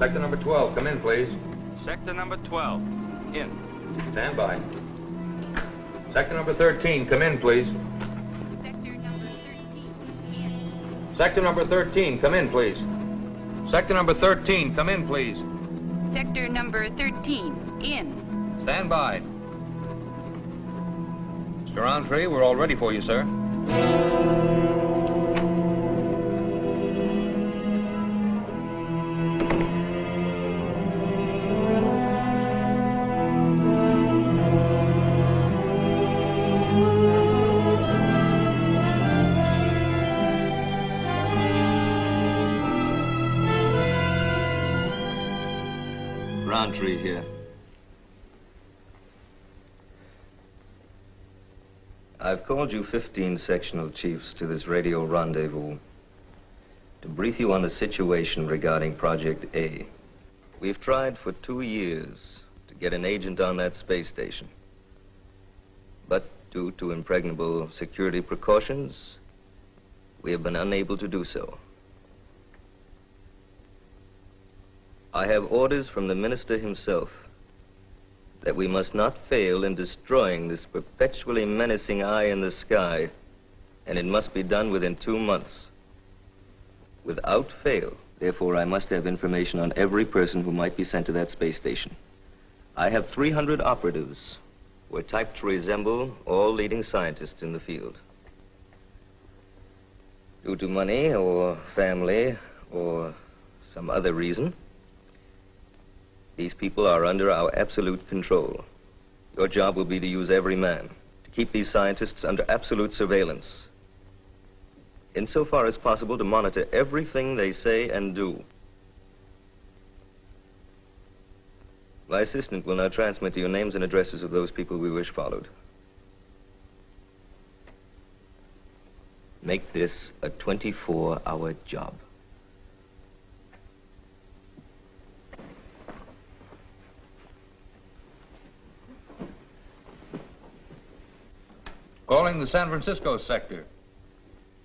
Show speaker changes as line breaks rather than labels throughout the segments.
Sector number 12, come in, please.
Sector number 12, in.
Stand by. Sector number 13, come in, please.
Sector number 13, in.
Sector number 13, come in, please. Sector number 13, come in, please.
Sector number 13, in.
Stand by. Mr. Roundtree, we're all ready for you, sir.
Roundtree here. I've called you 15 sectional chiefs to this radio rendezvous to brief you on the situation regarding Project A. We've tried for 2 years to get an agent on that space station. But due to impregnable security precautions, we have been unable to do so. I have orders from the minister himself that we must not fail in destroying this perpetually menacing eye in the sky, and it must be done within 2 months. Without fail. Therefore, I must have information on every person who might be sent to that space station. I have 300 operatives who are typed to resemble all leading scientists in the field. Due to money or family or some other reason, these people are under our absolute control. Your job will be to use every man, to keep these scientists under absolute surveillance. Insofar as possible, to monitor everything they say and do. My assistant will now transmit to you names and addresses of those people we wish followed. Make this a 24-hour job.
Calling the San Francisco sector.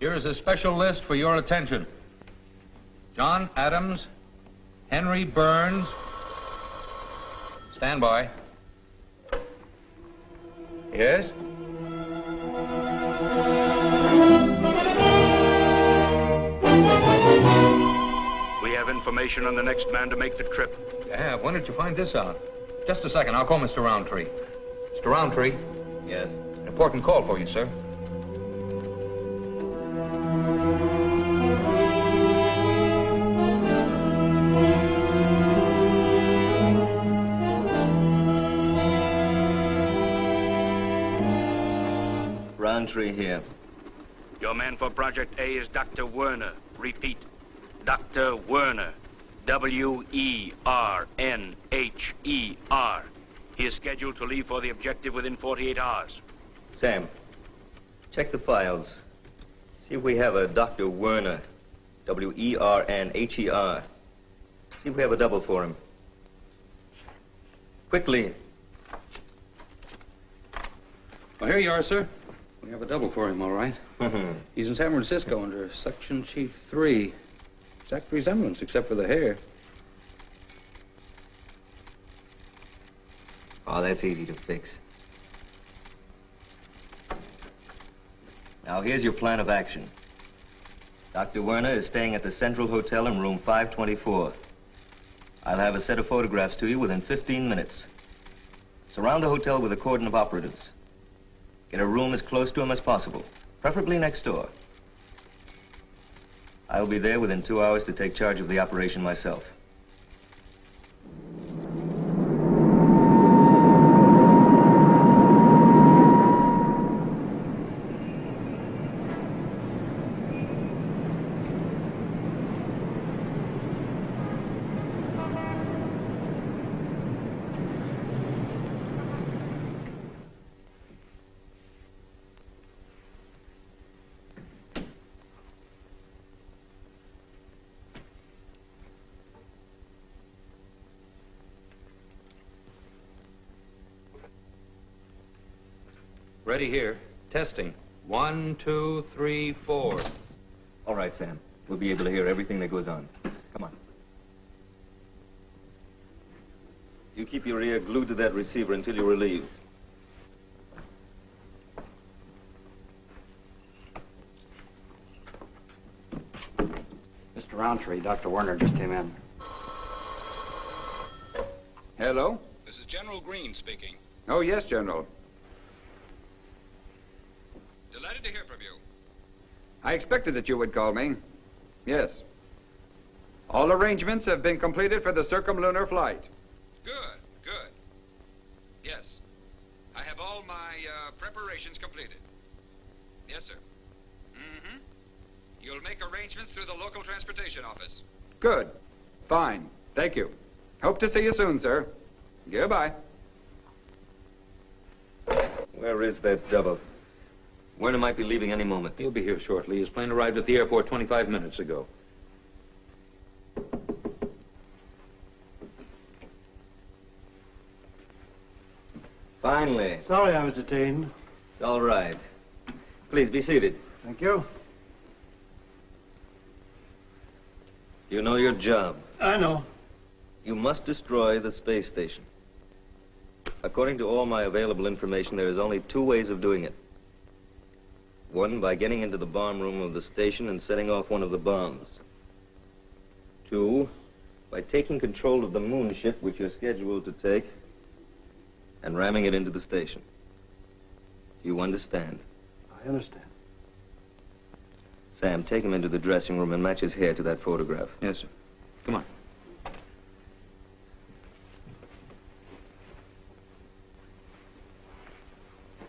Here is a special list for your attention. John Adams, Henry Burns. Stand by. Yes?
We have information on the next man to make the trip.
Yeah, when did you find this out? Just a second, I'll call Mr. Roundtree. Mr. Roundtree?
Yes?
An important call for you, sir.
Roundtree here.
Your man for Project A is Dr. Werner. Repeat, Dr. Werner. W-E-R-N-H-E-R. He is scheduled to leave for the objective within 48 hours.
Sam, check the files. See if we have a Dr. Werner. W-E-R-N-H-E-R. See if we have a double for him. Quickly.
Well, here you are, sir. We have a double for him, all right. He's in San Francisco under Section Chief 3. Exact resemblance, except for the hair.
Oh, that's easy to fix. Now, here's your plan of action. Dr. Werner is staying at the Central Hotel in room 524. I'll have a set of photographs to you within 15 minutes. Surround the hotel with a cordon of operatives. Get a room as close to him as possible, preferably next door. I'll be there within 2 hours to take charge of the operation myself.
Ready here. Testing. 1, 2, 3, 4.
All right, Sam. We'll be able to hear everything that goes on. Come on. You keep your ear glued to that receiver until you're relieved.
Mr. Roundtree, Dr. Werner just came in.
Hello?
This is General Green speaking.
Oh, yes, General.
Delighted to hear from you.
I expected that you would call me. Yes. All arrangements have been completed for the circumlunar flight.
Good, good. Yes. I have all my preparations completed. Yes, sir. Mm-hmm. You'll make arrangements through the local transportation office.
Good. Fine. Thank you. Hope to see you soon, sir. Goodbye.
Where is that double? Werner might be leaving any moment.
He'll be here shortly. His plane arrived at the airport 25 minutes ago.
Finally.
Sorry I was detained.
All right. Please be seated.
Thank you.
You know your job.
I know.
You must destroy the space station. According to all my available information, there is only two ways of doing it. One, by getting into the bomb room of the station and setting off one of the bombs. Two, by taking control of the moon ship, which you're scheduled to take, and ramming it into the station. Do you understand?
I understand.
Sam, take him into the dressing room and match his hair to that photograph.
Yes, sir. Come on.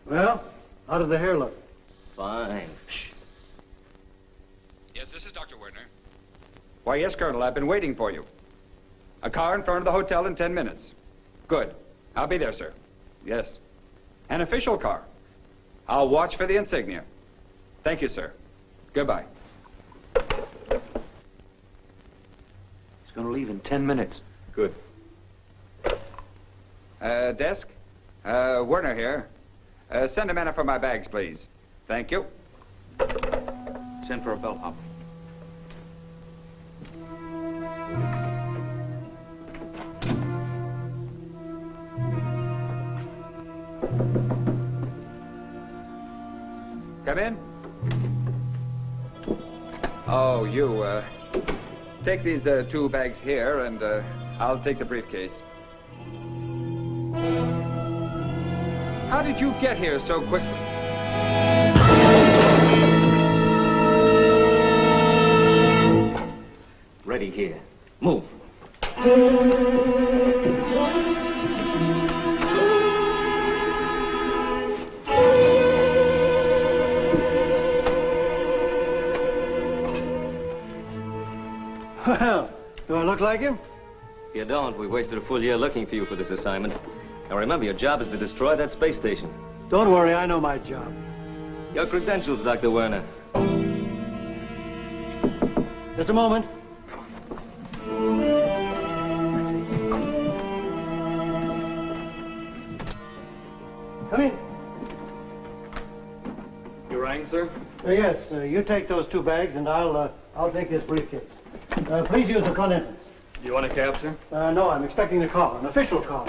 Well, how does the hair look?
Fine.
Yes, this is Dr. Werner.
Why, yes, Colonel. I've been waiting for you. A car in front of the hotel in 10 minutes. Good. I'll be there, sir. Yes. An official car. I'll watch for the insignia. Thank you, sir. Goodbye.
He's going to leave in 10 minutes.
Good.
Desk? Werner here. Send a man up for my bags, please. Thank you.
Send for a bellhop.
Come in. Oh, you, take these two bags here, and I'll take the briefcase. How did you get here so quickly?
Ready here. Move.
Well, do I look like him?
You don't. We wasted a full year looking for you for this assignment. Now remember, your job is to destroy that space station.
Don't worry, I know my job.
Your credentials, Dr. Werner.
Just a moment. Come in.
You rang, sir?
Yes, you take those two bags, and I'll take this briefcase. Please use the front entrance.
Do you want a cab, sir?
No, I'm expecting a call, an official call.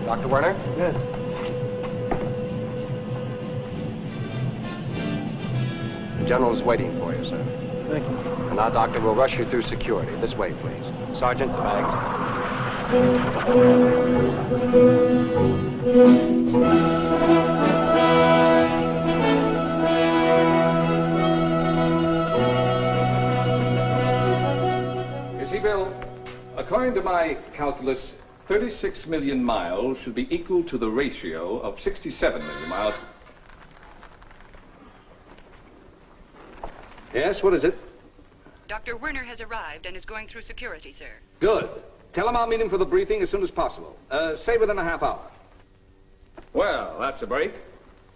Dr. Werner?
Yes.
The general's waiting for you, sir.
Thank you.
And now, Doctor, we'll rush you through security. This way, please. Sergeant, the bags.
You see, Bill, according to my calculus, 36 million miles should be equal to the ratio of 67 million miles. Yes, what is it?
Dr. Werner has arrived and is going through security, sir.
Good. Tell him I'll meet him for the briefing as soon as possible. Say within a half hour. Well, that's a break.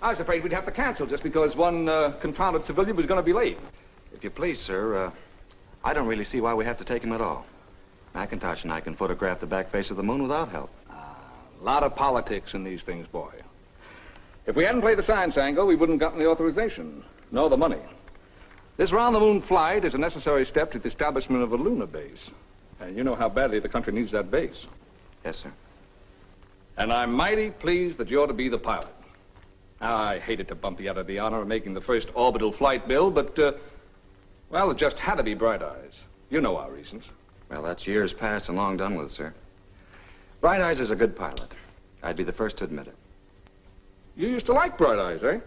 I was afraid we'd have to cancel just because one confounded civilian was going to be late.
If you please, sir, I don't really see why we have to take him at all. McIntosh and I can photograph the back face of the moon without help.
A lot of politics in these things, boy. If we hadn't played the science angle, we wouldn't have gotten the authorization, nor the money. This round-the-moon flight is a necessary step to the establishment of a lunar base. And you know how badly the country needs that base.
Yes, sir.
And I'm mighty pleased that you're to be the pilot. Now, I hated to bump you out of the honor of making the first orbital flight, Bill, but, well, it just had to be Bright Eyes. You know our reasons.
Well, that's years past and long done with, sir. Bright Eyes is a good pilot. I'd be the first to admit it.
You used to like Bright Eyes, eh?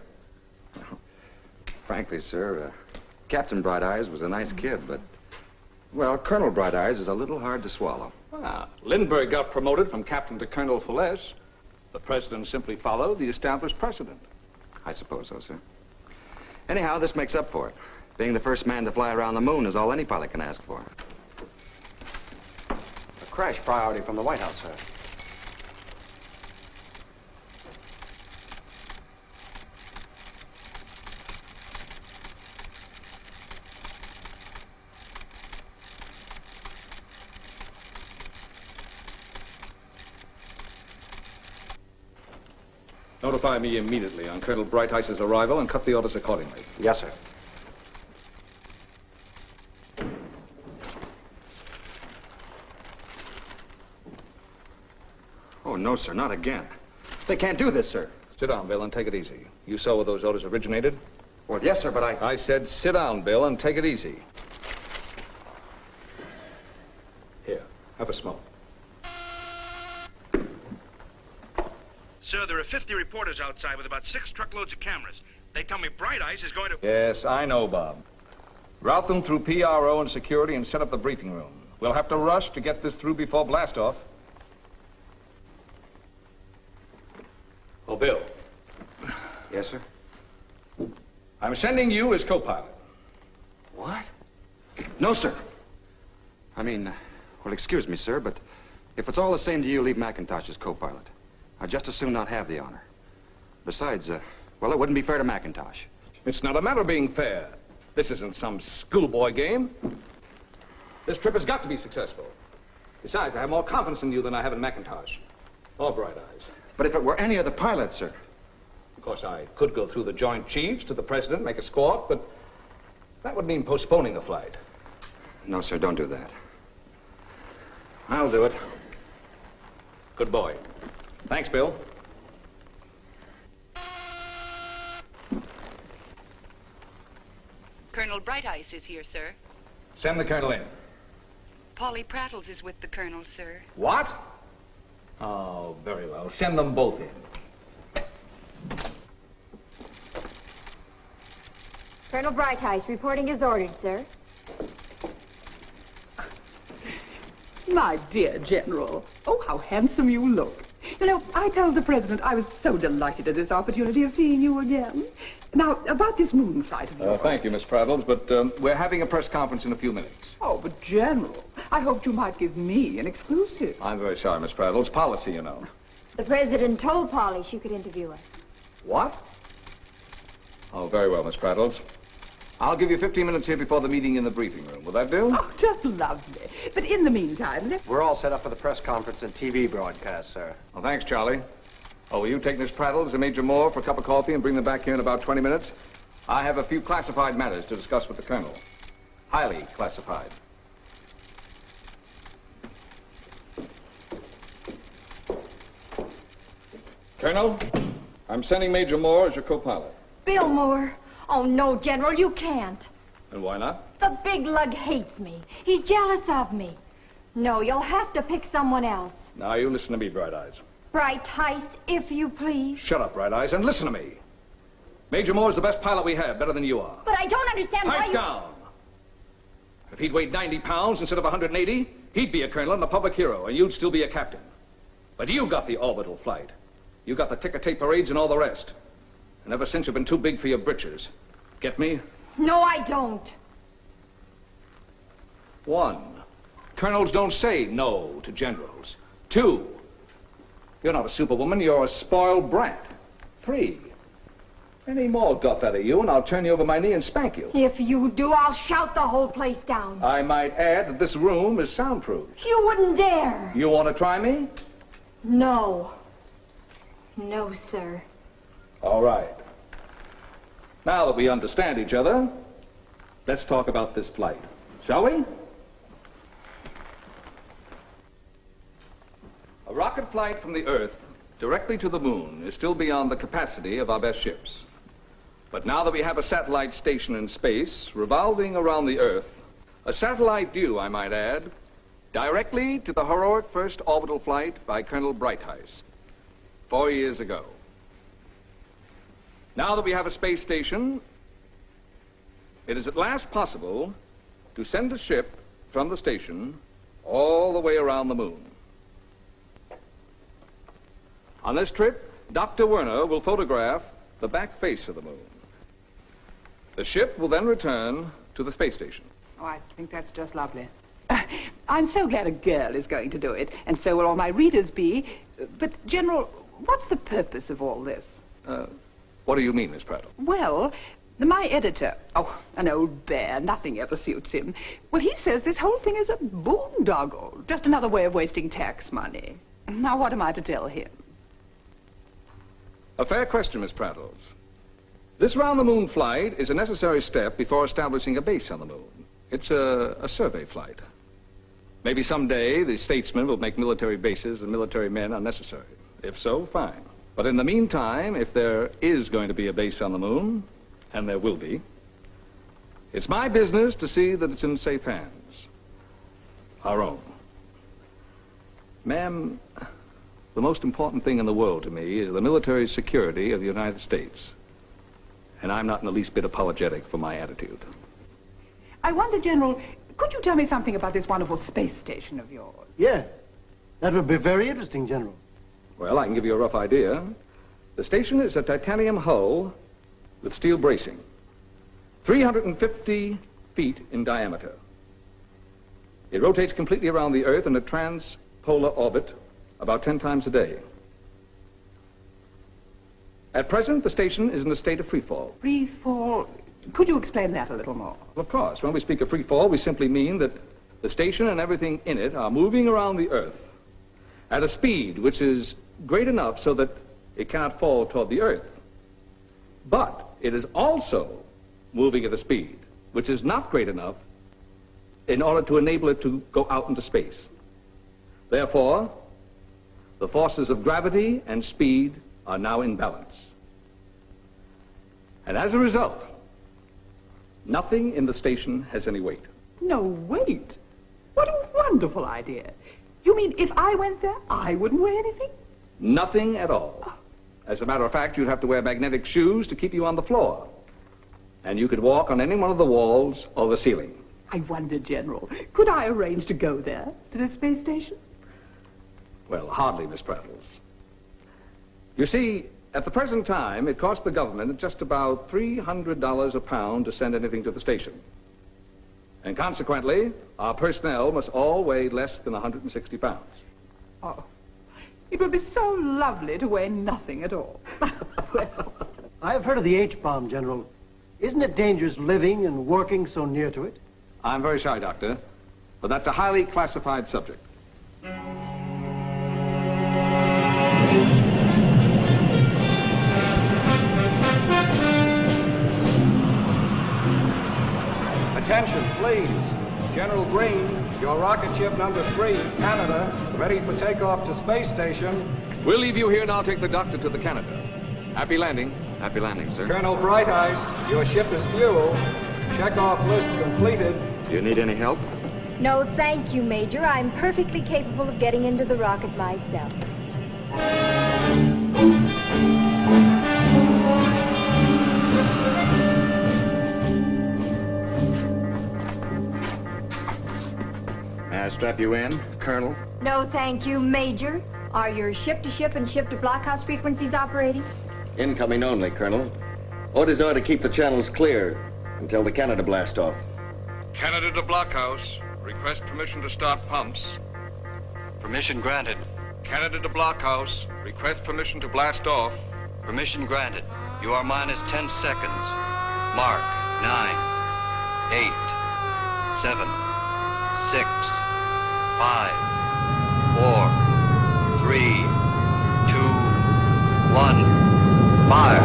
Frankly, sir, Captain Bright Eyes was a nice kid, but, well, Colonel Bright Eyes is a little hard to swallow.
Ah, Lindbergh got promoted from captain to colonel for less. The president simply followed the established precedent.
I suppose so, sir. Anyhow, this makes up for it. Being the first man to fly around the moon is all any pilot can ask for.
A crash priority from the White House, sir.
Notify me immediately on Colonel Bright Eyes' arrival and cut the orders accordingly.
Yes, sir.
Oh, no, sir, not again. They can't do this, sir.
Sit down, Bill, and take it easy. You saw where those orders originated?
Well, yes, sir, but
I said sit down, Bill, and take it easy. Here, have a smoke.
Sir, there are 50 reporters outside with about 6 truckloads of cameras. They tell me Bright Eyes is going to...
Yes, I know, Bob. Route them through PRO and security and set up the briefing room. We'll have to rush to get this through before blastoff. Oh, Bill.
Yes, sir?
I'm sending you as co-pilot.
What? No, sir. I mean, well, excuse me, sir, but if it's all the same to you, leave McIntosh as co-pilot. I'd just as soon not have the honor. Besides, well, it wouldn't be fair to McIntosh.
It's not a matter of being fair. This isn't some schoolboy game. This trip has got to be successful. Besides, I have more confidence in you than I have in McIntosh. Or Bright Eyes.
But if it were any other pilot, sir.
Of course, I could go through the Joint Chiefs to the President, make a squawk, but that would mean postponing the flight.
No, sir, don't do that.
I'll do it. Good boy. Thanks, Bill.
Colonel Bright Eyes is here, sir.
Send the colonel in.
Polly Prattles is with the colonel, sir.
What? Oh, very well. Send them both in.
Colonel Bright Eyes reporting as ordered, sir.
My dear General, oh, how handsome you look. You know, I told the President I was so delighted at this opportunity of seeing you again. Now, about this moon flight of yours.
Thank you, Miss Prattles, but we're having a press conference in a few minutes.
Oh, but General, I hoped you might give me an exclusive.
I'm very sorry, Miss Prattles. Policy, you know.
The President told Polly she could interview us.
What? Oh, very well, Miss Prattles. I'll give you 15 minutes here before the meeting in the briefing room. Will that do?
Oh, just lovely. But in the meantime, let's...
We're all set up for the press conference and TV broadcast, sir.
Well, thanks, Charlie. Oh, will you take Miss Prattles and Major Moore for a cup of coffee and bring them back here in about 20 minutes? I have a few classified matters to discuss with the Colonel. Highly classified. Colonel, I'm sending Major Moore as your co-pilot.
Bill Moore. Oh, no, General, you can't.
And why not?
The big lug hates me. He's jealous of me. No, you'll have to pick someone else.
Now, you listen to me, Bright Eyes.
Bright Eyes, if you please.
Shut up, Bright Eyes, and listen to me. Major Moore's the best pilot we have, better than you are.
But I don't understand why
Pipe
you...
down! If he'd weighed 90 pounds instead of 180, he'd be a colonel and a public hero, and you'd still be a captain. But you got the orbital flight. You got the ticker tape parades and all the rest. And ever since, you've been too big for your britches. Get me?
No, I don't.
1, colonels don't say no to generals. 2, you're not a superwoman, you're a spoiled brat. 3, any more got that of you, and I'll turn you over my knee and spank you.
If you do, I'll shout the whole place down.
I might add that this room is soundproof.
You wouldn't dare.
You want to try me?
No. No, sir.
All right. Now that we understand each other, let's talk about this flight, shall we? A rocket flight from the Earth directly to the moon is still beyond the capacity of our best ships. But now that we have a satellite station in space revolving around the Earth, a satellite due, I might add, directly to the heroic first orbital flight by Colonel Brighteyes 4 years ago. Now that we have a space station, it is at last possible to send a ship from the station all the way around the moon. On this trip, Dr. Werner will photograph the back face of the moon. The ship will then return to the space station.
Oh, I think that's just lovely. I'm so glad a girl is going to do it, and so will all my readers be. But, General, what's the purpose of all this?
What do you mean, Miss Prattle?
Well, my editor, an old bear, nothing ever suits him. Well, he says this whole thing is a boondoggle, just another way of wasting tax money. Now, what am I to tell him?
A fair question, Miss Prattles. This round-the-moon flight is a necessary step before establishing a base on the moon. It's a survey flight. Maybe someday the statesmen will make military bases and military men unnecessary. If so, fine. But in the meantime, if there is going to be a base on the moon, and there will be, it's my business to see that it's in safe hands. Our own. Ma'am, the most important thing in the world to me is the military security of the United States. And I'm not in the least bit apologetic for my attitude.
I wonder, General, could you tell me something about this wonderful space station of yours?
Yes. That would be very interesting, General.
Well, I can give you a rough idea. The station is a titanium hull with steel bracing, 350 feet in diameter. It rotates completely around the Earth in a transpolar orbit about 10 times a day. At present, the station is in a state of free fall.
Free fall? Could you explain that a little more?
Of course. When we speak of free fall, we simply mean that the station and everything in it are moving around the Earth at a speed which is great enough so that it cannot fall toward the Earth. But it is also moving at a speed which is not great enough in order to enable it to go out into space. Therefore, the forces of gravity and speed are now in balance. And as a result, nothing in the station has any weight.
No weight? What a wonderful idea. You mean if I went there, I wouldn't weigh anything?
Nothing at all. As a matter of fact, you'd have to wear magnetic shoes to keep you on the floor. And you could walk on any one of the walls or the ceiling.
I wonder, General, could I arrange to go there, to the space station?
Well, hardly, Miss Prattles. You see, at the present time, it costs the government just about $300 a pound to send anything to the station. And consequently, our personnel must all weigh less than 160 pounds.
Oh, it would be so lovely to weigh nothing at all. Well,
I have heard of the H-bomb, General. Isn't it dangerous living and working so near to it?
I'm very sorry, Doctor, but that's a highly classified subject.
Attention, please. General Green, your rocket ship number 3, Canada, ready for takeoff to space station.
We'll leave you here and I'll take the doctor to the Canada. Happy landing.
Happy landing, sir.
Colonel Brighteyes, your ship is fuel. Check-off list completed.
Do you need any help?
No, thank you, Major. I'm perfectly capable of getting into the rocket myself.
May I strap you in, Colonel?
No, thank you, Major. Are your ship-to-ship and ship-to-blockhouse frequencies operating?
Incoming only, Colonel. Orders are to keep the channels clear until the Canada blast off.
Canada to Blockhouse. Request permission to start pumps.
Permission granted.
Canada to Blockhouse. Request permission to blast off.
Permission granted. You are minus 10 seconds. Mark. 9, 8, 7, 6, 5, 4, 3, 2, 1, fire.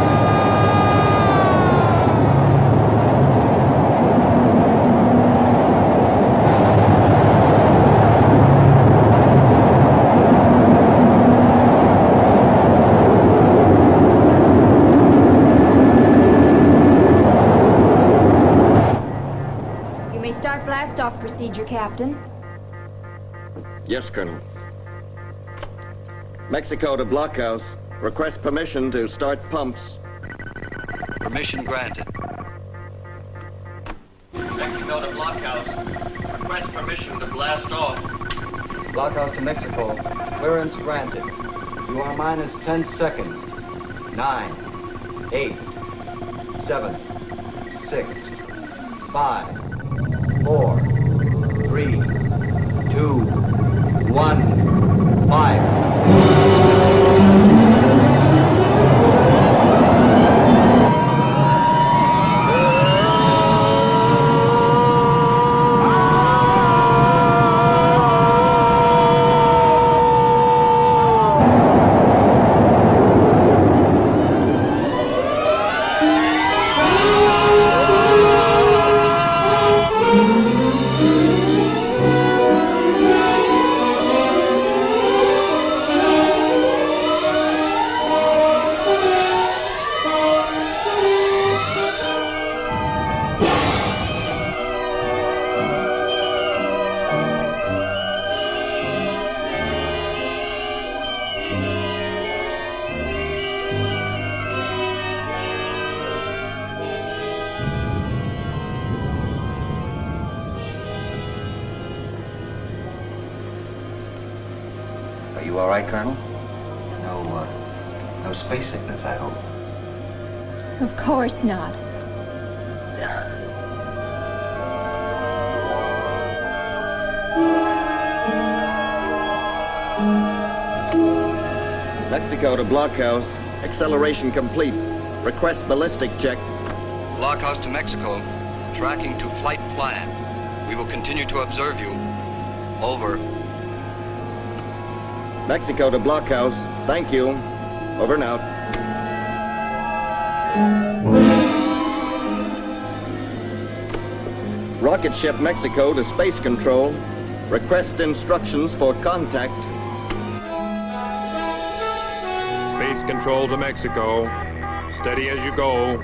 You may start blast-off procedure, Captain.
Yes, Colonel. Mexico to Blockhouse. Request permission to start pumps.
Permission granted.
Mexico to Blockhouse. Request permission to blast off.
Blockhouse to Mexico. Clearance granted. You are minus 10 seconds. 9, 8, 7, 6, 5, 4, 3, 2, 1, fire. Are you all right, Colonel? No space sickness, I hope.
Of course not.
Mexico to Blockhouse. Acceleration complete. Request ballistic check.
Blockhouse to Mexico. Tracking to flight plan. We will continue to observe you. Over.
Mexico to Blockhouse. Thank you. Over and out. Rocket ship Mexico to Space Control. Request instructions for contact.
Space Control to Mexico. Steady as you go.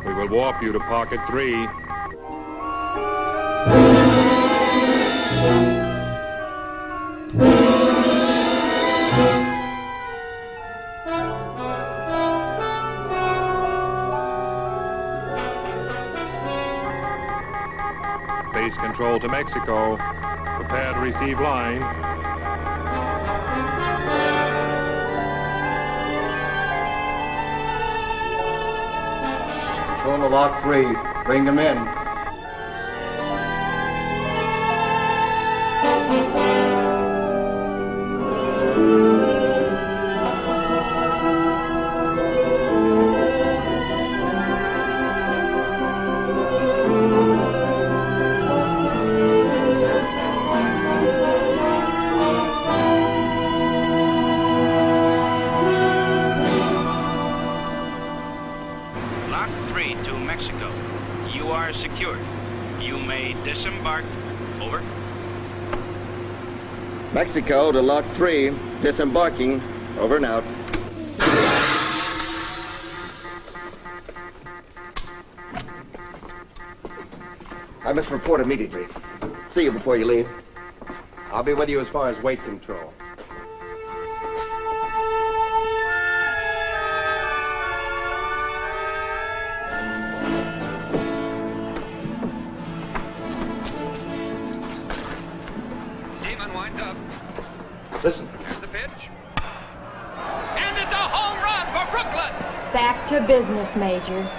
We will warp you to Pocket 3. Space Control to Mexico. Prepare to receive line.
Control to Lock 3. Bring them in.
Lock 3 to Mexico. You are secured. You may disembark. Over.
Mexico to Lock 3. Disembarking. Over and out.
I must report immediately.
See you before you leave.
I'll be with you as far as weight control.
Seaman winds up.
Listen.
Here's the pitch. And it's a home run for Brooklyn!
Back to business, Major.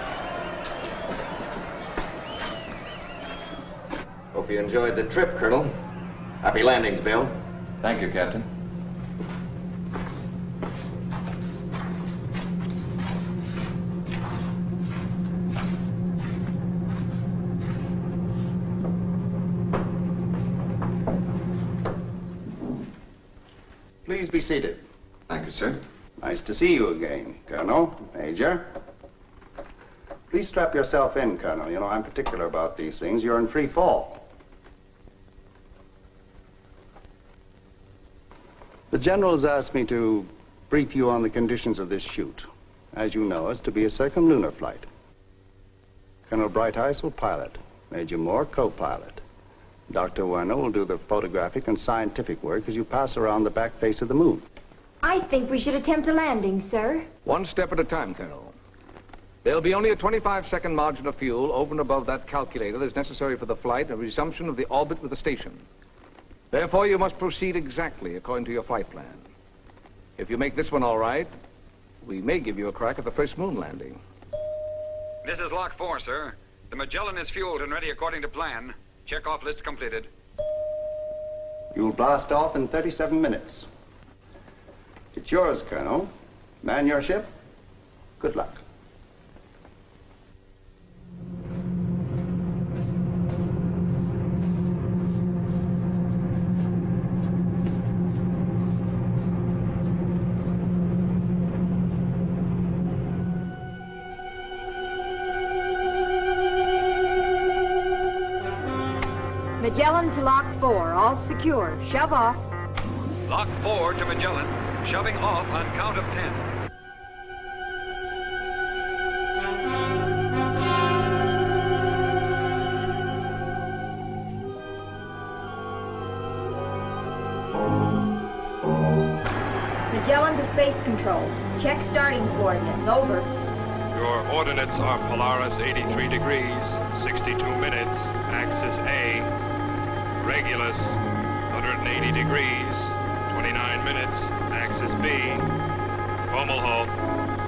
Hope you enjoyed the trip, Colonel. Happy landings, Bill.
Thank you, Captain.
Please be seated.
Thank you, sir.
Nice to see you again, Colonel, Major. Please strap yourself in, Colonel. You know, I'm particular about these things. You're in free fall. The General's asked me to brief you on the conditions of this shoot. As you know, it's to be a circumlunar flight. Colonel Brightheist will pilot. Major Moore, co-pilot. Dr. Werner will do the photographic and scientific work as you pass around the back face of the moon.
I think we should attempt a landing, sir.
One step at a time, Colonel. There'll be only a 25-second margin of fuel over and above that calculator that's necessary for the flight and resumption of the orbit with the station. Therefore, you must proceed exactly according to your flight plan. If you make this one all right, we may give you a crack at the first moon landing.
This is Lock 4, sir. The Magellan is fueled and ready according to plan. Check-off list completed.
You'll blast off in 37 minutes. It's yours, Colonel. Man your ship. Good luck.
Magellan to Lock 4, all secure. Shove off.
Lock 4 to Magellan. Shoving off on count of 10.
Magellan to space control. Check starting coordinates. Over.
Your ordinates are Polaris 83 degrees, 62 minutes, axis A. Regulus 180 degrees, 29 minutes, axis B. Fomalhaut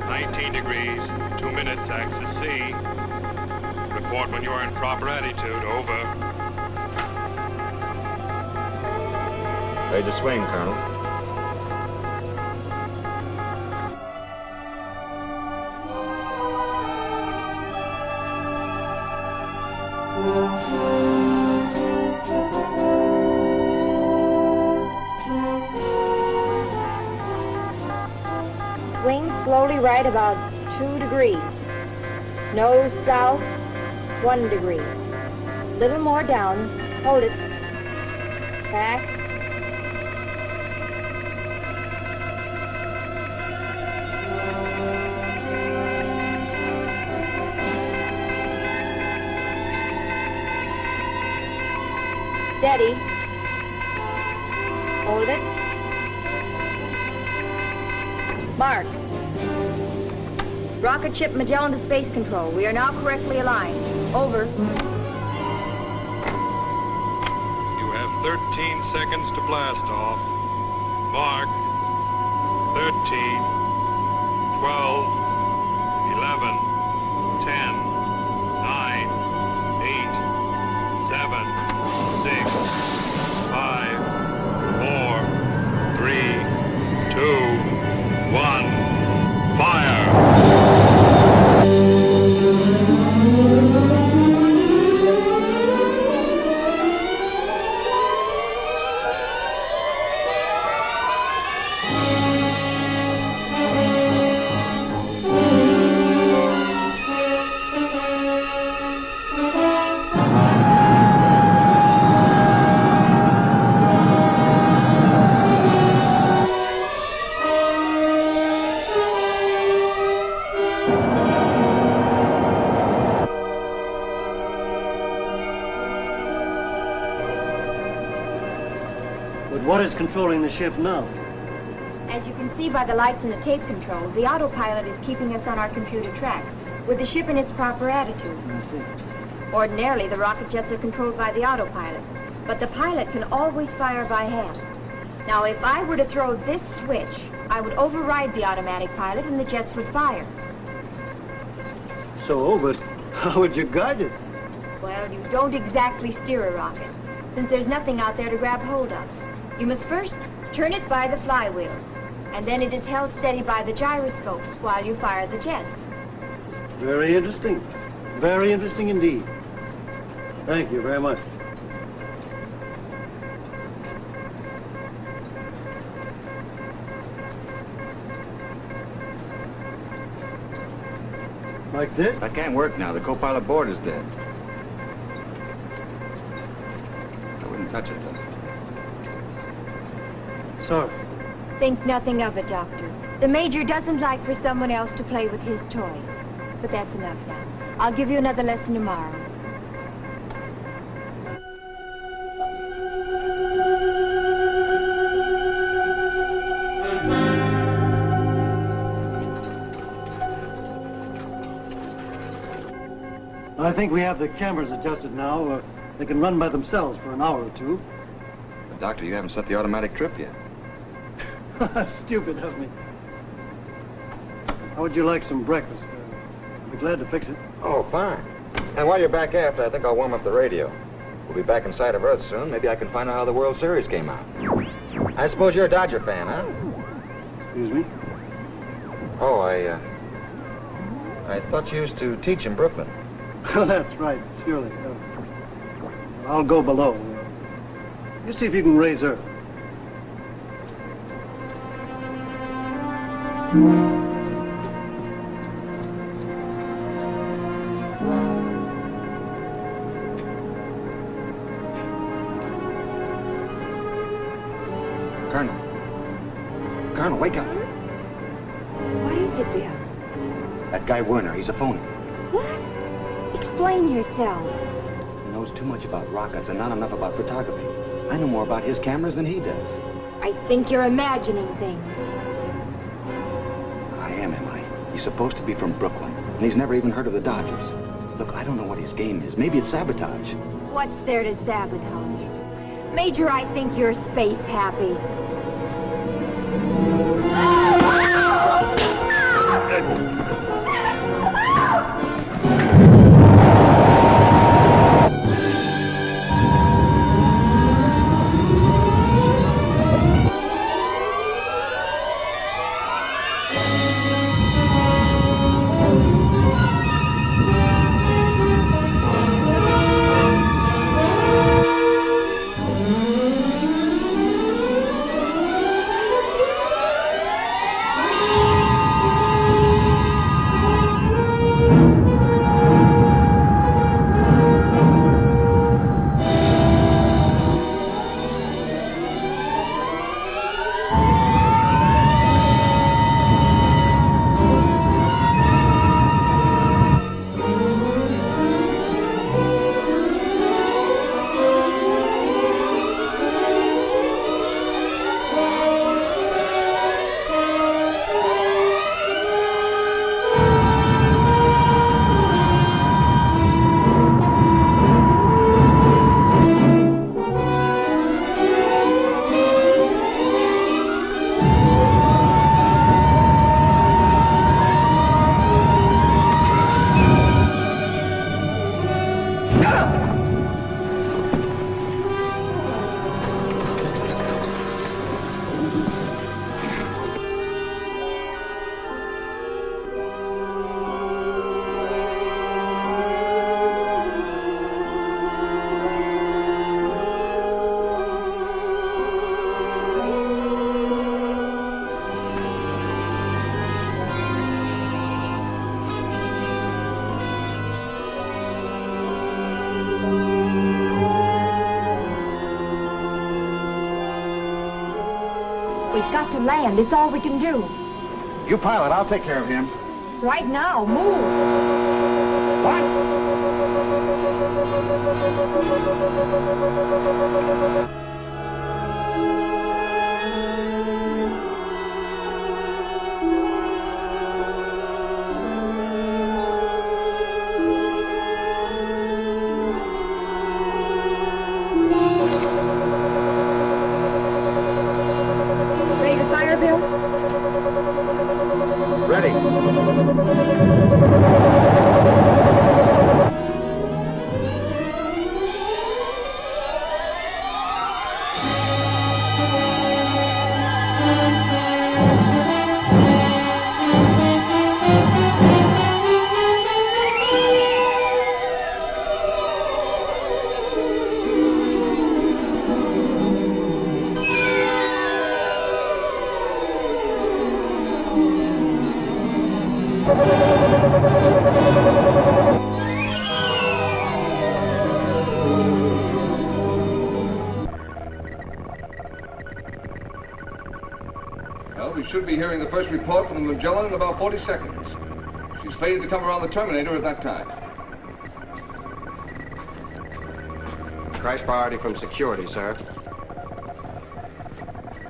19 degrees, 2 minutes, axis C. Report when you are in proper attitude. Over.
Ready to swing, Colonel.
Swing slowly right about 2 degrees. Nose south, 1 degree. Little more down. Hold it. Back. Steady. Hold it. Mark. Rocket ship Magellan to space control. We are now correctly aligned. Over.
You have 13 seconds to blast off. Mark. 13, 12, 11, 10, 9, 8, 7, 6, 5, 4, 3, 2, 1. Fire!
What is controlling the ship now?
As you can see by the lights and the tape control, the autopilot is keeping us on our computer track, with the ship in its proper attitude. Ordinarily, the rocket jets are controlled by the autopilot, but the pilot can always fire by hand. Now, if I were to throw this switch, I would override the automatic pilot and the jets would fire.
So, but how would you guide it?
Well, you don't exactly steer a rocket, since there's nothing out there to grab hold of. You must first turn it by the flywheels, and then it is held steady by the gyroscopes while you fire the jets.
Very interesting. Very interesting indeed. Thank you very much. Like this?
That can't work now. The co-pilot board is dead. I wouldn't touch it, though.
Sorry.
Think nothing of it, Doctor. The Major doesn't like for someone else to play with his toys. But that's enough now. I'll give you another lesson tomorrow.
I think we have the cameras adjusted now. They can run by themselves for an hour or two.
But Doctor, you haven't set the automatic trip yet.
Stupid of me. How would you like some breakfast? I'd be glad to fix it.
Oh, fine. And while you're back after, I think I'll warm up the radio. We'll be back inside of Earth soon. Maybe I can find out how the World Series came out. I suppose you're a Dodger fan, huh?
Excuse me?
Oh, I thought you used to teach in Brooklyn.
Oh, that's right, surely. I'll go below. You see if you can raise Earth.
Colonel, wake up.
What is it, Bill?
That guy Werner, he's a phony.
What? Explain yourself.
He knows too much about rockets and not enough about photography. I know more about his cameras than he does.
I think you're imagining things.
I am I? He's supposed to be from Brooklyn, and he's never even heard of the Dodgers. Look, I don't know what his game is. Maybe it's sabotage.
What's there to sabotage? Major, I think you're space happy. We've got to land. It's all we can do.
You pilot, I'll take care of him.
Right now, move. Ready to fire, Bill?
Ready.
Well, we should be hearing the first report from the Magellan in about 40 seconds. She's slated to come around the Terminator at that time.
Crash priority from security, sir.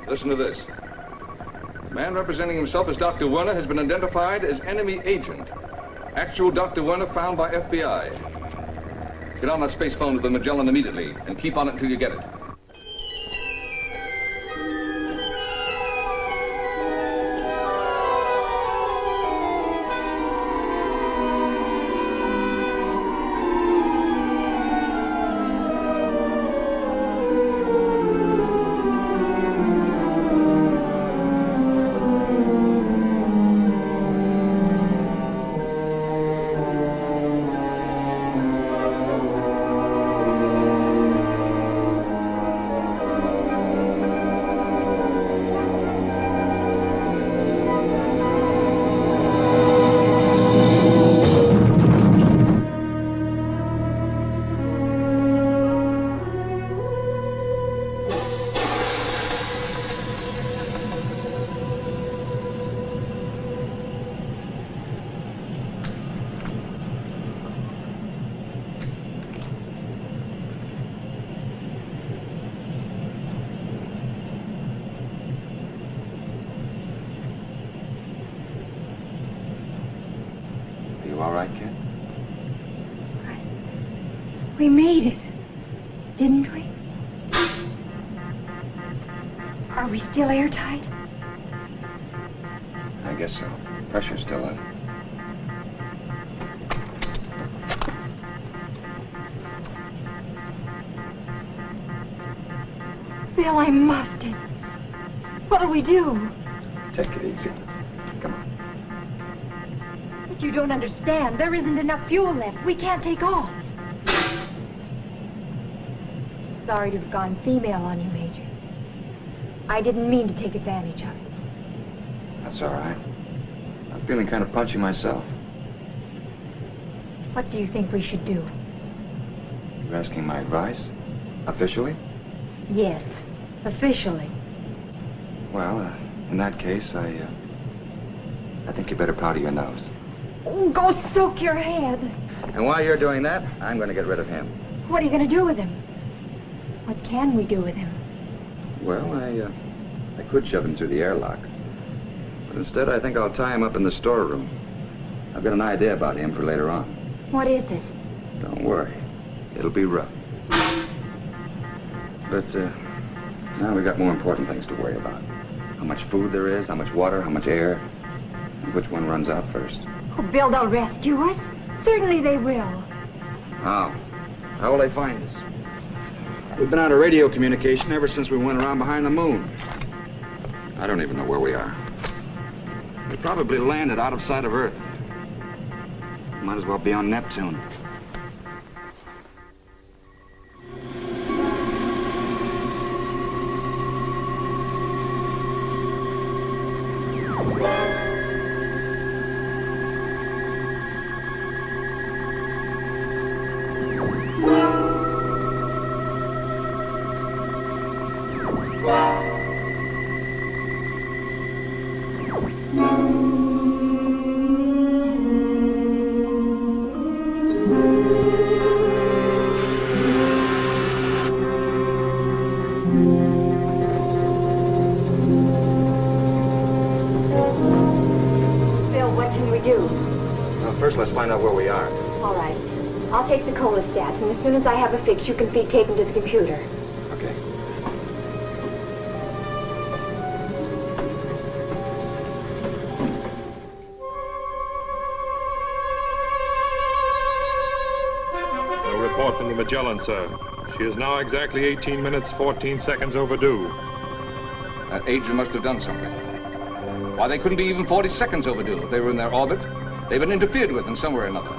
Listen to this. The man representing himself as Dr. Werner has been identified as enemy agent. Actual Dr. Werner found by FBI. Get on that space phone with the Magellan immediately and keep on it until you get it.
We made it, didn't we? Are we still airtight?
I guess so. Pressure's still up.
Bill, I muffed it. What'll we do?
Take it easy. Come on.
But you don't understand. There isn't enough fuel left. We can't take off. Sorry to have gone female on you, Major. I didn't mean to take advantage of it.
That's all right. I'm feeling kind of punchy myself.
What do you think we should do?
You're asking my advice? Officially?
Yes, officially.
Well, in that case, I think you better powder your nose.
Oh, go soak your head.
And while you're doing that, I'm going to get rid of him.
What are you going to do with him? What can we do with him?
Well, I could shove him through the airlock. But instead, I think I'll tie him up in the storeroom. I've got an idea about him for later on.
What is it?
Don't worry. It'll be rough. But, now we've got more important things to worry about. How much food there is, how much water, how much air, and which one runs out first.
Oh, Bill, they'll rescue us. Certainly they will.
How? How will they find us? We've been out of radio communication ever since we went around behind the moon. I don't even know where we are. We probably landed out of sight of Earth. Might as well be on Neptune. Let's find out where we are.
All right. I'll take the cholestat, and as soon as I have a fix, you can feed tape into the computer.
Okay.
No report from the Magellan, sir. She is now exactly 18 minutes, 14 seconds overdue.
That agent must have done something. Why, they couldn't be even 40 seconds overdue if they were in their orbit. They've been interfered with in some way or another.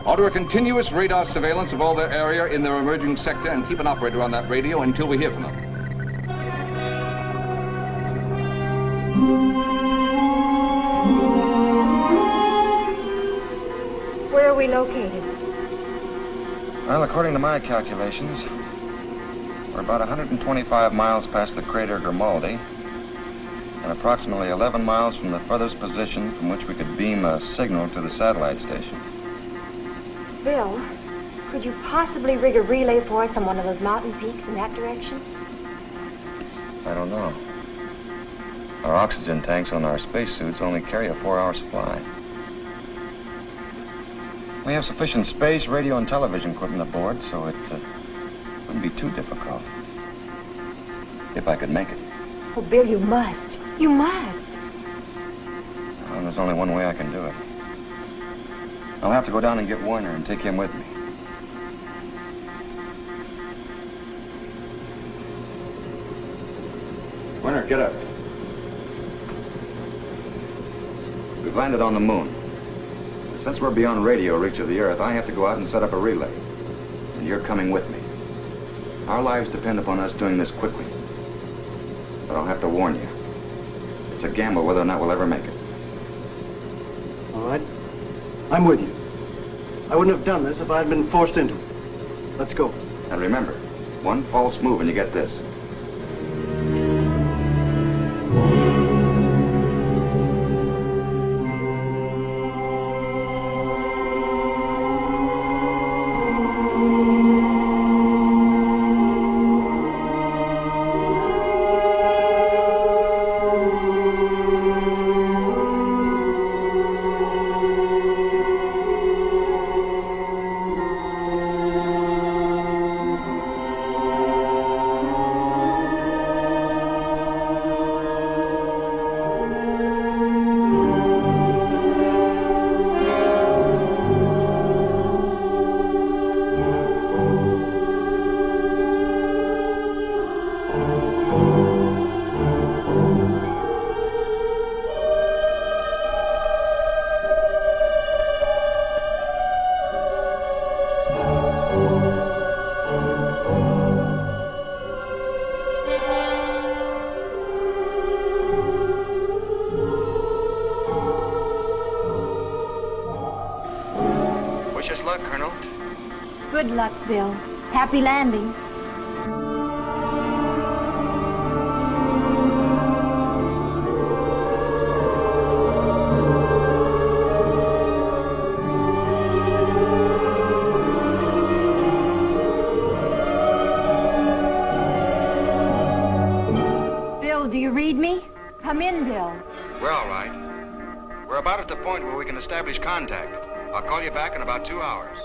Order a continuous radar surveillance of all their area in their emerging sector and keep an operator on that radio until we hear from them.
Where are we located?
Well, according to my calculations, we're about 125 miles past the crater Grimaldi and approximately 11 miles from the furthest position from which we could beam a signal to the satellite station.
Bill, could you possibly rig a relay for us on one of those mountain peaks in that direction?
I don't know. Our oxygen tanks on our spacesuits only carry a 4-hour supply. We have sufficient space, radio, and television equipment aboard, so it wouldn't be too difficult. If I could make it.
Oh, Bill, you must. You must.
Well, there's only one way I can do it. I'll have to go down and get Warner and take him with me. Warner, get up. We've landed on the moon. Since we're beyond radio reach of the Earth, I have to go out and set up a relay. And you're coming with me. Our lives depend upon us doing this quickly. But I'll have to warn you. It's a gamble whether or not we'll ever make it.
All right. I'm with you. I wouldn't have done this if I had been forced into it. Let's go.
And remember, one false move and you get this.
Good luck, Bill. Happy landing. Bill, do you read me? Come in, Bill.
We're all right. We're about at the point where we can establish contact. I'll call you back in about 2 hours.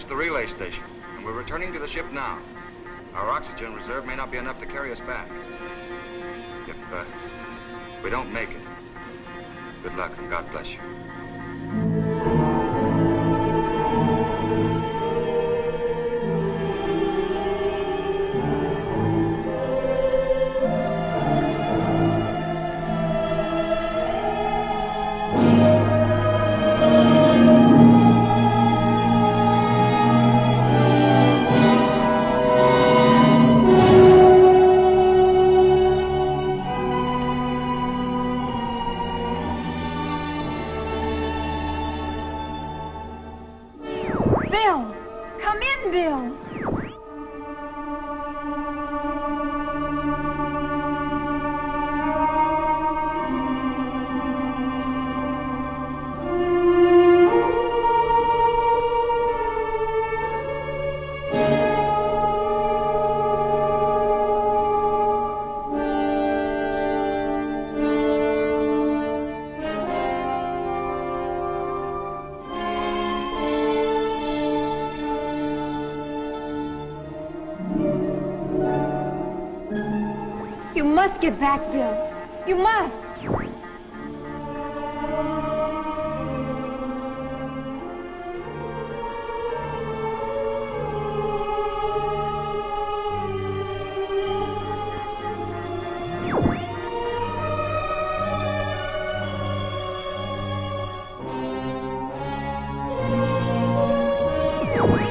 The relay station, and we're returning to the ship now. Our oxygen reserve may not be enough to carry us back. If we don't make it, good luck and God bless you.
in, Bill. You must get back, Bill. You must.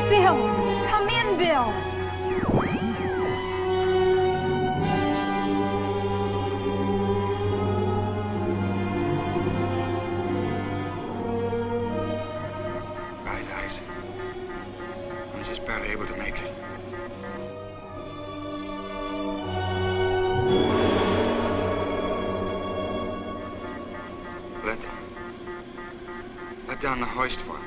Bill, come in, Bill.
Barely able to make it. Let down the hoist for me.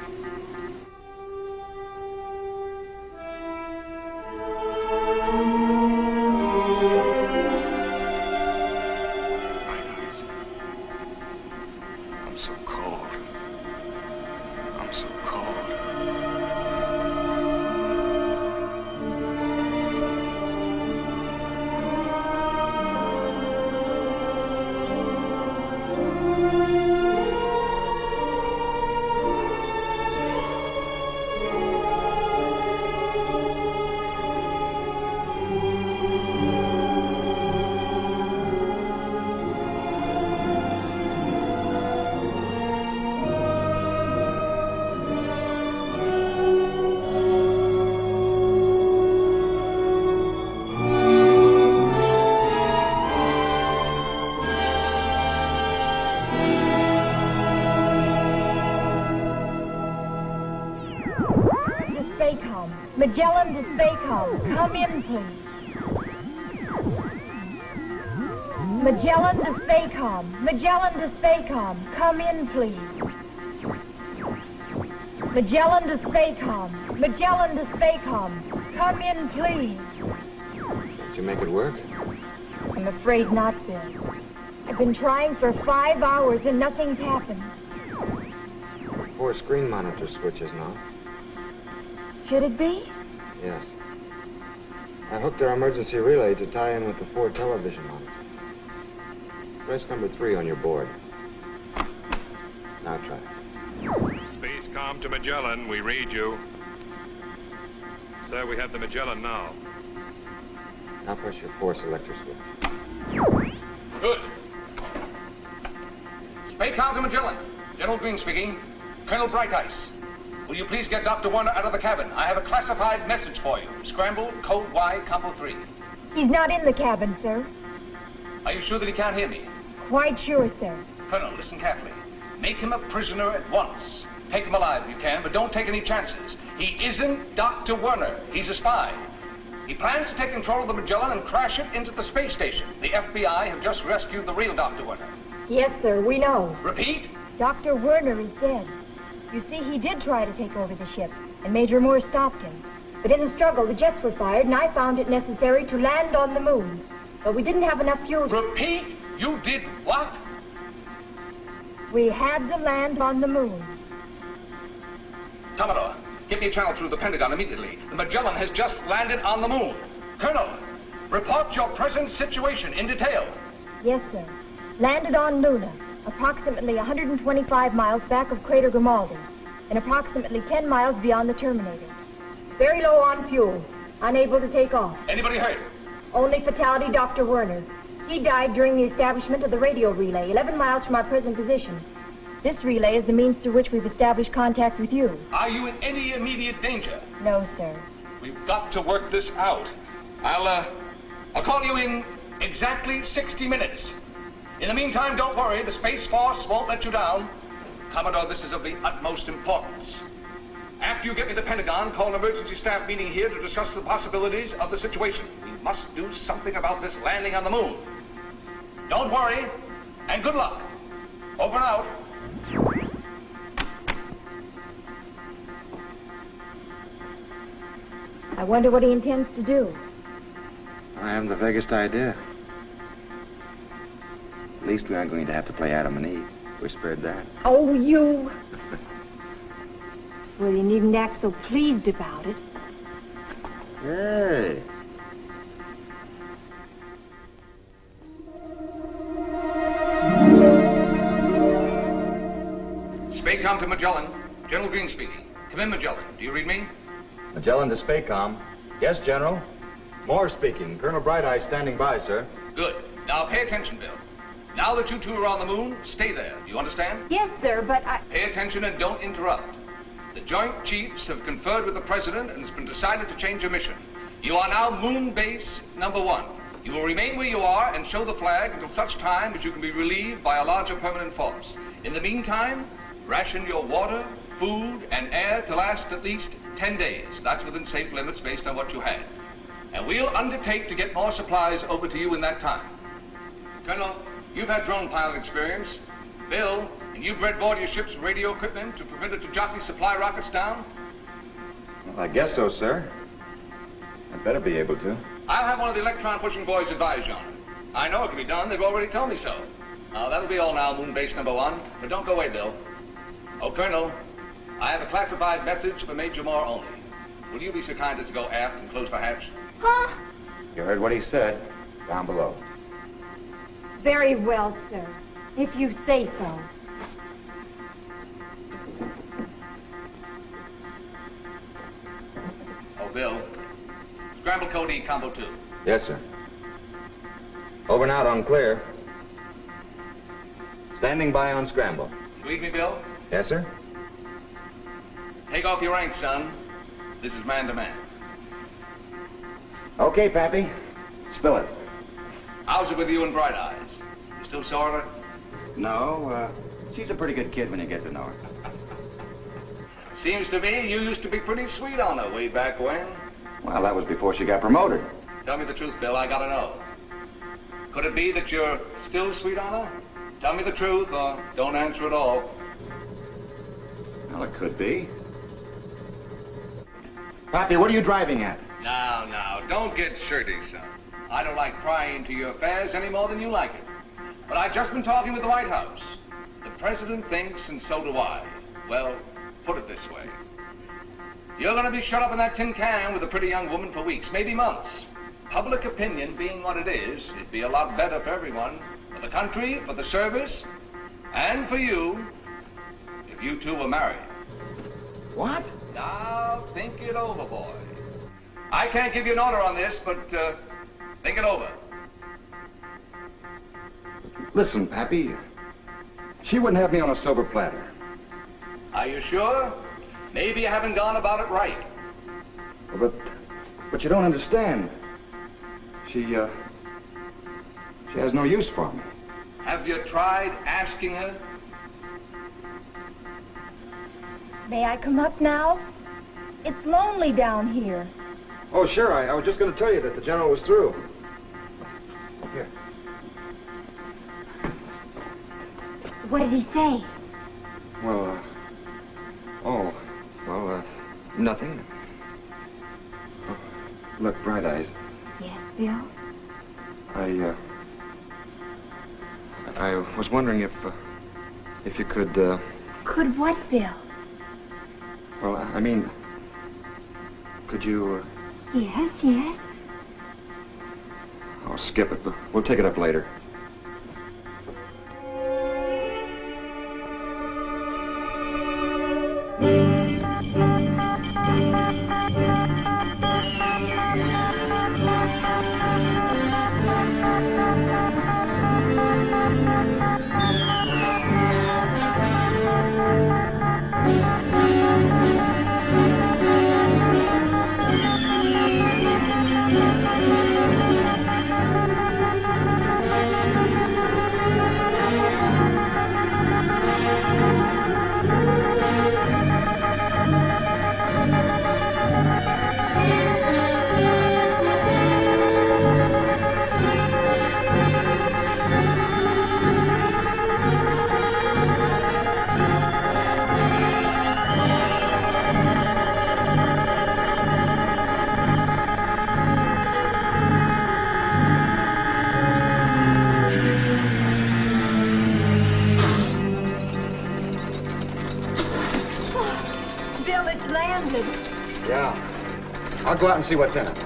I'm so cold. I'm so cold.
Magellan to Spacom. Come in, please. Magellan to Spacom. Magellan to Spacom. Come in, please. Magellan to Spacom. Magellan to Spacom. Come in, please.
Did you make it work?
I'm afraid not, Bill. I've been trying for 5 hours and nothing's happened.
4 screen monitor switches now.
Should it be?
Yes. I hooked our emergency relay to tie in with the 4 television monitors. Press number 3 on your board. Now try it.
Spacecom to Magellan, we read you. Sir, we have the Magellan now.
Now press your 4 selector switch.
Good. Spacecom to Magellan. General Green speaking. Colonel Bright Ice. Will you please get Dr. Warner out of the cabin? I have a classified message for you. Scramble, code Y, combo 3.
He's not in the cabin, sir.
Are you sure that he can't hear me?
Quite sure, sir.
Colonel, listen carefully. Make him a prisoner at once. Take him alive if you can, but don't take any chances. He isn't Dr. Werner. He's a spy. He plans to take control of the Magellan and crash it into the space station. The FBI have just rescued the real Dr. Werner.
Yes, sir, we know.
Repeat?
Dr. Werner is dead. You see, he did try to take over the ship, and Major Moore stopped him. But in the struggle, the jets were fired, and I found it necessary to land on the moon. But we didn't have enough fuel.
Repeat? You did what?
We had to land on the moon.
Commodore, get me a channel through the Pentagon immediately. The Magellan has just landed on the moon. Colonel, report your present situation in detail.
Yes, sir. Landed on Luna, approximately 125 miles back of Crater Grimaldi, and approximately 10 miles beyond the Terminator. Very low on fuel, unable to take off.
Anybody hurt?
Only fatality, Dr. Werner. He died during the establishment of the radio relay, 11 miles from our present position. This relay is the means through which we've established contact with you.
Are you in any immediate danger?
No, sir.
We've got to work this out. I'll call you in exactly 60 minutes. In the meantime, don't worry. The Space Force won't let you down. Commodore, this is of the utmost importance. After you get me the Pentagon, call an emergency staff meeting here to discuss the possibilities of the situation. We must do something about this landing on the moon. Don't worry, and good luck. Over and out.
I wonder what he intends to do.
I haven't the vaguest idea. At least we aren't going to have to play Adam and Eve. We're spared that.
Oh, you. Well, you needn't act so pleased about it.
Hey.
Spacecom to Magellan. General Green speaking. Come in, Magellan. Do you read me?
Magellan to Spacecom. Yes, General. Moore speaking. Colonel Bright Eye standing by, sir.
Good. Now pay attention, Bill. Now that you two are on the moon, stay there. Do you understand?
Yes, sir, but I...
Pay attention and don't interrupt. The Joint Chiefs have conferred with the President and it's been decided to change your mission. You are now Moon Base number 1. You will remain where you are and show the flag until such time as you can be relieved by a larger permanent force. In the meantime, ration your water, food, and air to last at least 10 days. That's within safe limits based on what you had. And we'll undertake to get more supplies over to you in that time. Colonel, you've had drone pilot experience. Bill, and you've read board your ship's radio equipment to prevent it to jockey supply rockets down?
Well, I guess so, sir. I'd better be able to.
I'll have one of the electron-pushing boys advise you on it. I know it can be done. They've already told me so. Now, that'll be all now, Moon Base number 1. But don't go away, Bill. Oh, Colonel, I have a classified message for Major Moore only. Will you be so kind as to go aft and close the hatch?
Huh?
You heard what he said. Down below.
Very well, sir. If you say so.
Oh, Bill. Scramble code E, combo 2.
Yes, sir. Over and out on clear. Standing by on scramble.
Read me, Bill?
Yes, sir.
Take off your rank, son. This is man to man.
Okay, Pappy. Spill it.
How's it with you and Bright Eyes? You still sore of her?
No, she's a pretty good kid when you get to know her.
Seems to me you used to be pretty sweet on her way back when.
Well, that was before she got promoted.
Tell me the truth, Bill. I gotta know. Could it be that you're still sweet on her? Tell me the truth or don't answer at all.
Well, it could be. Pappy, what are you driving at?
Now, don't get shirty, son. I don't like prying into your affairs any more than you like it. But I've just been talking with the White House. The President thinks, and so do I. Well, put it this way. You're going to be shut up in that tin can with a pretty young woman for weeks, maybe months. Public opinion being what it is, it'd be a lot better for everyone. For the country, for the service, and for you, if you two were married.
What?
Now, think it over, boy. I can't give you an order on this, but think it over.
Listen, Pappy. She wouldn't have me on a silver platter.
Are you sure? Maybe you haven't gone about it right.
But you don't understand. She has no use for me.
Have you tried asking her?
May I come up now? It's lonely down here.
Oh, sure. I was just going to tell you that the general was through. Here.
What did he say?
Well, nothing. Oh, look, Bright Eyes.
Yes, Bill?
I was wondering if you could,
Could what, Bill?
well, I mean, could you,
Yes, yes.
oh, skip it. We'll take it up later. I'll go out and see what's in it.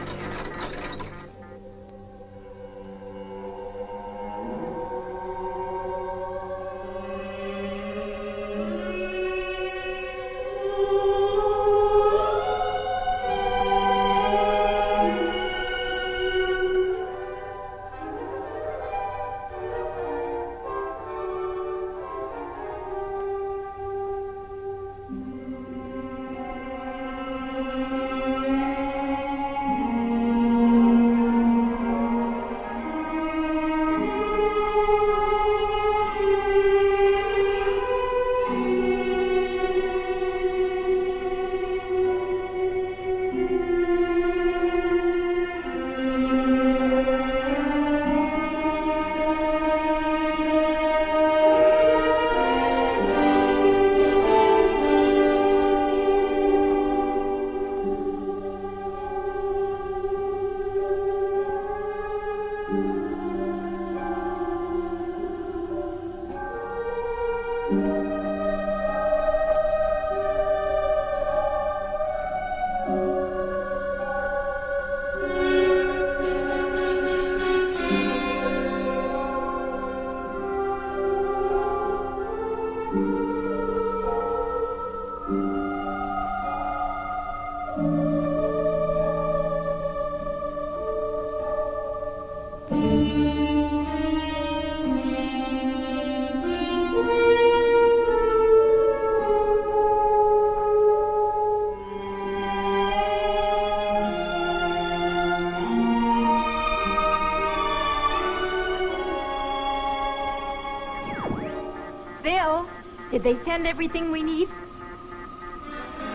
Bill, did they send everything we need?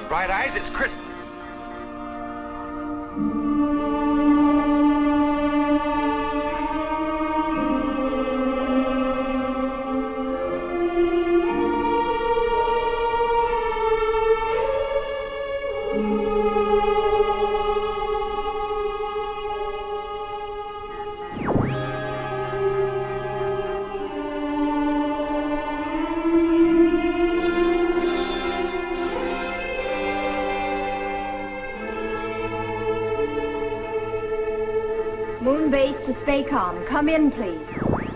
Bright Eyes, it's Christmas.
Moon base to Spacom. Come in, please.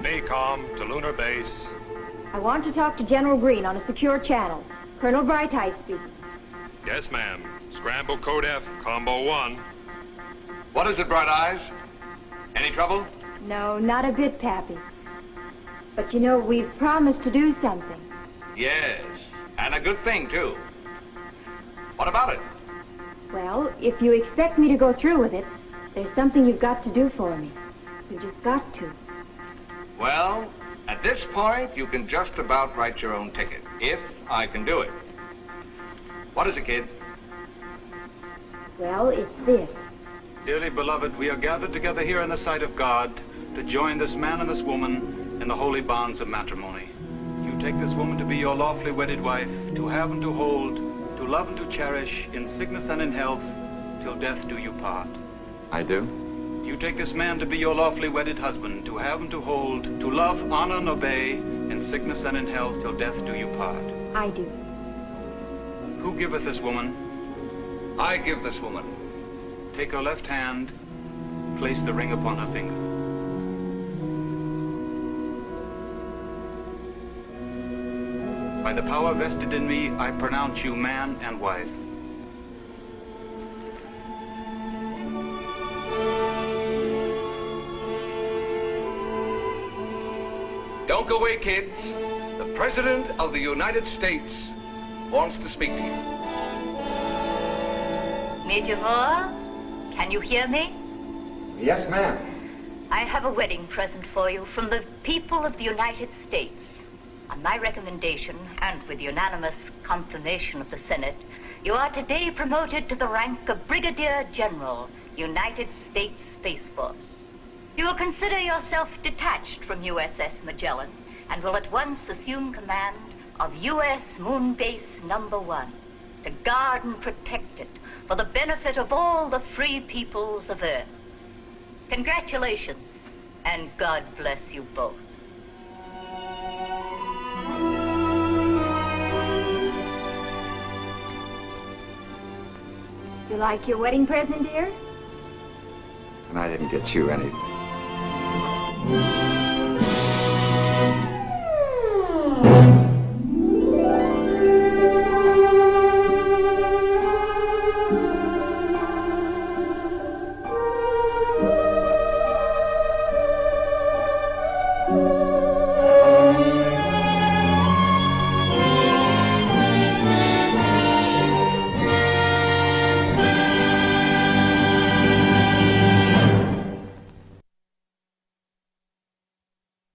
Spacom to lunar base.
I want to talk to General Green on a secure channel. Colonel Bright Eyes speaking.
Yes, ma'am. Scramble Code F, Combo 1.
What is it, Bright Eyes? Any trouble?
No, not a bit, Pappy. But you know, we've promised to do something.
Yes, and a good thing, too. What about it?
Well, if you expect me to go through with it, there's something you've got to do for me. You've just got to.
Well, at this point, you can just about write your own ticket, if I can do it. What is it, kid?
Well, it's this.
Dearly beloved, we are gathered together here in the sight of God to join this man and this woman in the holy bonds of matrimony. You take this woman to be your lawfully wedded wife, to have and to hold, to love and to cherish, in sickness and in health, till death do you part.
I do.
You take this man to be your lawfully wedded husband, to have and to hold, to love, honor, and obey, in sickness and in health, till death do you part.
I do.
Who giveth this woman?
I give this woman.
Take her left hand, place the ring upon her finger. By the power vested in me, I pronounce you man and wife.
Don't go away, kids. The President of the United States wants to speak to you.
Major Moore, can you hear me?
Yes, ma'am.
I have a wedding present for you from the people of the United States. On my recommendation, and with the unanimous confirmation of the Senate, you are today promoted to the rank of Brigadier General, United States Space Force. You will consider yourself detached from USS Magellan and will at once assume command of U.S. Moon Base Number 1 to guard and protect it for the benefit of all the free peoples of Earth. Congratulations, and God bless you both.
You like your wedding present, dear?
And I didn't get you anything.